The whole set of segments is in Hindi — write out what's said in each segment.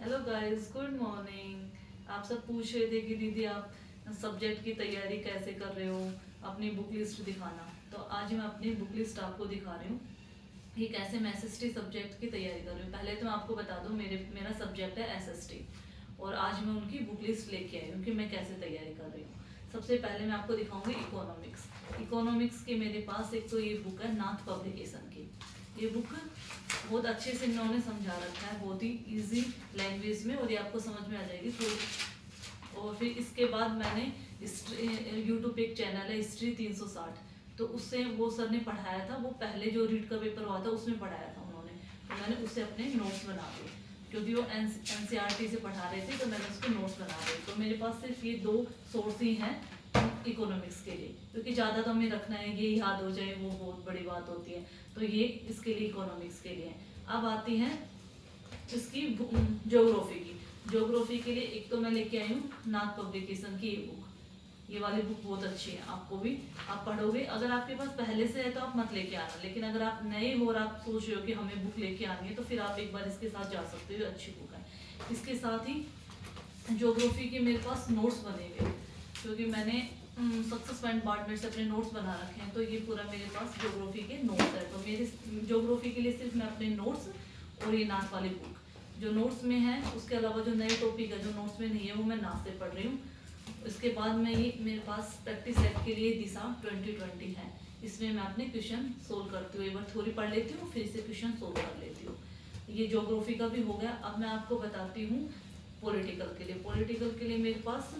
Hello guys, good morning. आप सब पूछ रहे थे कि दीदी आप सब्जेक्ट की तैयारी कैसे कर रहे हो, अपनी बुक लिस्ट दिखाना। तो आज मैं अपनी बुक लिस्ट आपको दिखा रही हूँ कि कैसे मैं एसएसटी सब्जेक्ट की तैयारी कर रही हूँ। पहले तो मैं आपको बता दूँ, मेरा सब्जेक्ट है एसएसटी और आज मैं उनकी बुक लिस्ट लेके आई हूँ कि मैं कैसे तैयारी कर रही हूँ। सबसे पहले मैं आपको दिखाऊंगी इकोनॉमिक्स। इकोनॉमिक्स के मेरे पास एक तो ये बुक है नाथ पब्लिकेशन की। ये बुक बहुत अच्छे से इन्होंने समझा रखा है, बहुत ही इजी लैंग्वेज में, और ये आपको समझ में आ जाएगी थोड़ी। और फिर इसके बाद मैंने यूट्यूब पे एक चैनल है हिस्ट्री 360, तो उससे वो सर ने पढ़ाया था, वो पहले जो रीड का पेपर हुआ था उसमें पढ़ाया था उन्होंने, तो मैंने उससे अपने नोट्स बना दिए। क्योंकि वो एनसीईआरटी से पढ़ा रहे थे तो मैंने उसके नोट्स बना दिए। तो मेरे पास सिर्फ ये दो सोर्स ही हैं इकोनॉमिक्स के लिए, क्योंकि ज़्यादा तो हमें रखना है, ये याद हो जाए वो बहुत बड़ी बात होती है। तो ये इसके लिए इकोनॉमिक्स के लिए। अब आती है इसकी ज्योग्राफी की। ज्योग्राफी के लिए एक तो मैं लेके आई हूँ नाथ पब्लिकेशन की ये बुक। ये वाली बुक बहुत अच्छी है, आपको भी आप पढ़ोगे। अगर आपके पास पहले से है तो आप मत लेके आना, लेकिन अगर आप नए हो और आप सोच रहे हो कि हमें बुक लेके आनी है तो फिर आप एक बार इसके साथ जा सकते हो, अच्छी बुक है। इसके साथ ही ज्योग्राफी के मेरे पास नोट्स बने हुए हैं, क्योंकि मैंने सक्सेस पॉइंट डिपार्टमेंट से अपने नोट्स बना रखे हैं, तो ये पूरा मेरे पास ज्योग्राफी के नोट्स है। तो मेरे ज्योग्राफी के लिए सिर्फ मैं अपने नोट्स और ये नाथ वाली बुक जो नोट्स में है, उसके अलावा जो नए टॉपिक है जो नोट्स में नहीं है वो मैं नाथ से पढ़ रही हूँ। उसके बाद में ये मेरे पास प्रैक्टिस सेट के लिए दिशा 2020 है। इसमें मैं अपने क्वेश्चन सोल्व करती हूँ, एक बार थ्योरी पढ़ लेती हूँ फिर इसे क्वेश्चन सोल्व कर लेती हूँ। ये ज्योग्राफी का भी हो गया। अब मैं आपको बताती हूँ पॉलिटिकल के लिए। पॉलिटिकल के लिए मेरे पास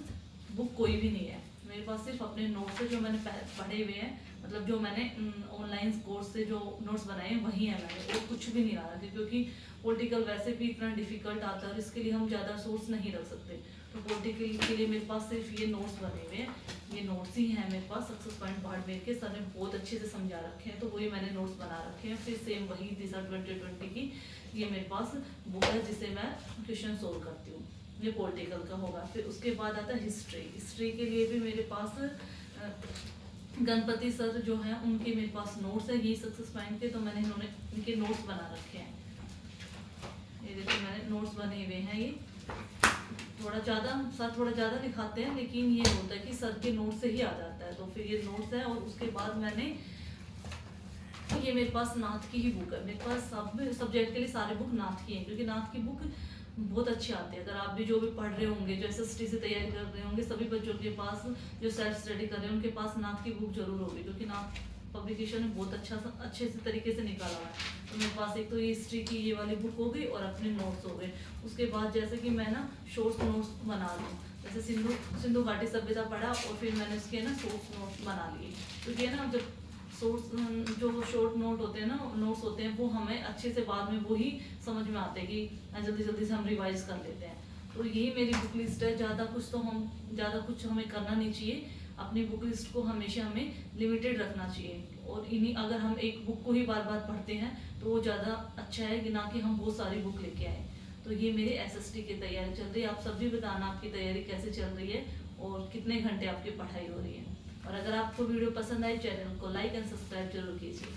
बुक कोई भी नहीं है, मेरे पास सिर्फ अपने नोट्स है जो मैंने पढ़े हुए हैं, मतलब जो मैंने ऑनलाइन कोर्स से जो नोट्स बनाए हैं वही है, मैंने और कुछ भी नहीं ला रखा, क्योंकि पॉलिटिकल वैसे भी इतना डिफिकल्ट आता है और इसके लिए हम ज़्यादा सोर्स नहीं रख सकते। तो पॉलिटिकल के लिए मेरे पास सिर्फ ये नोट्स बने हुए हैं, ये नोट्स ही हैं मेरे पास। सक्सेस पॉइंट बाड़मेर के सर ने बहुत अच्छे से समझा रखे हैं, तो वही मैंने नोट्स बना रखे हैं। फिर सेम वही दिशा 2020 की ये मेरे पास बुक है जिसे मैं क्वेश्चन सोल्व करती हूँ। ये पॉलिटिकल का होगा। फिर उसके बाद आता है हिस्ट्री। हिस्ट्री के लिए भी मेरे पास गणपति सर जो हैं उनके मेरे पास नोट्स है, ये सक्सेस पॉइंट के, तो मैंने इनके नोट्स बना रखे हैं। ये देखिए मैंने नोट्स बने हुए हैं। ये थोड़ा ज़्यादा लिखाते हैं, लेकिन ये होता है कि सर के नोट से ही आ जाता है, तो फिर ये नोट्स है। और उसके बाद मैंने ये मेरे पास नाथ की ही बुक है। मेरे पास सब सब्जेक्ट के लिए सारे बुक नाथ की हैं, क्योंकि नाथ की बुक बहुत अच्छी आती है। अगर आप भी जो भी पढ़ रहे होंगे, जो एसएसटी से तैयारी कर रहे होंगे, सभी बच्चों के पास जो सेल्फ स्टडी कर रहे हैं उनके पास नाथ की बुक जरूर होगी, क्योंकि नाथ पब्लिकेशन में बहुत अच्छे से तरीके से निकाला हुआ है। तो मेरे पास एक तो ये हिस्ट्री की ये वाली बुक हो गई और अपने नोट्स हो गए। उसके बाद जैसे कि मैं ना शॉर्ट नोट्स बना रही हूँ, जैसे सिंधु घाटी सभ्यता पढ़ा और फिर मैंने उसके ना शॉर्ट नोट्स बना लिए, क्योंकि है ना जब जो शॉर्ट नोट होते हैं ना, नोट्स होते हैं, वो हमें अच्छे से बाद में वो ही समझ में आते हैं कि जल्दी जल्दी से हम रिवाइज कर लेते हैं। तो यही मेरी बुक लिस्ट है। ज़्यादा कुछ हमें करना नहीं चाहिए। अपनी बुक लिस्ट को हमेशा हमें लिमिटेड रखना चाहिए, और इन्हीं अगर हम एक बुक को ही बार बार पढ़ते हैं तो वो ज़्यादा अच्छा है कि ना कि हम बहुत सारी बुक लेके आए। तो ये मेरी एसएसटी की तैयारी चल रही है। आप सब भी बताना आपकी तैयारी कैसे चल रही है और कितने घंटे आपकी पढ़ाई हो रही है। और अगर आपको वीडियो पसंद आए, चैनल को लाइक एंड सब्सक्राइब जरूर कीजिए।